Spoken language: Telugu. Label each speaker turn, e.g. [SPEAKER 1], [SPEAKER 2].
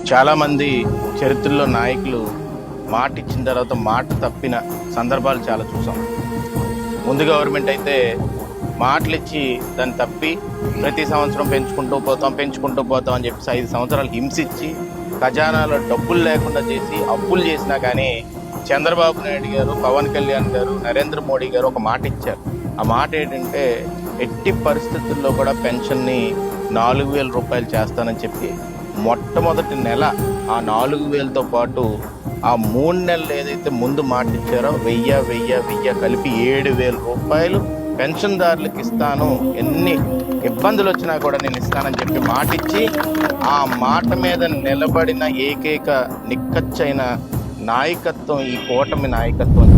[SPEAKER 1] చాలామంది చరిత్రలో నాయకులు మాట ఇచ్చిన తర్వాత మాట తప్పిన సందర్భాలు చాలా చూసాం. ముందు గవర్నమెంట్ అయితే మాటలు ఇచ్చి దాన్ని తప్పి ప్రతి సంవత్సరం పెంచుకుంటూ పోతాం అని చెప్పేసి 5 సంవత్సరాలు హింసించి ఖజానాలో డబ్బులు లేకుండా చేసి అప్పులు చేసినా కానీ చంద్రబాబు నాయుడు గారు, పవన్ కళ్యాణ్ గారు, నరేంద్ర మోడీ గారు ఒక మాట ఇచ్చారు. ఆ మాట ఏంటంటే ఎట్టి పరిస్థితుల్లో కూడా పెన్షన్ని 4,000 రూపాయలు చేస్తానని చెప్పి మొట్టమొదటి నెల ఆ 4,000తో పాటు ఆ 3 నెలలు ఏదైతే ముందు మాట ఇచ్చారో 1000 కలిపి 7,000 రూపాయలు పెన్షన్దారులకు ఇస్తాను, ఎన్ని ఇబ్బందులు వచ్చినా కూడా నేను ఇస్తానని చెప్పి మాట ఇచ్చి ఆ మాట మీద నిలబడిన ఏకైక నిక్కచ్చైన నాయకత్వం ఈ కూటమి నాయకత్వం.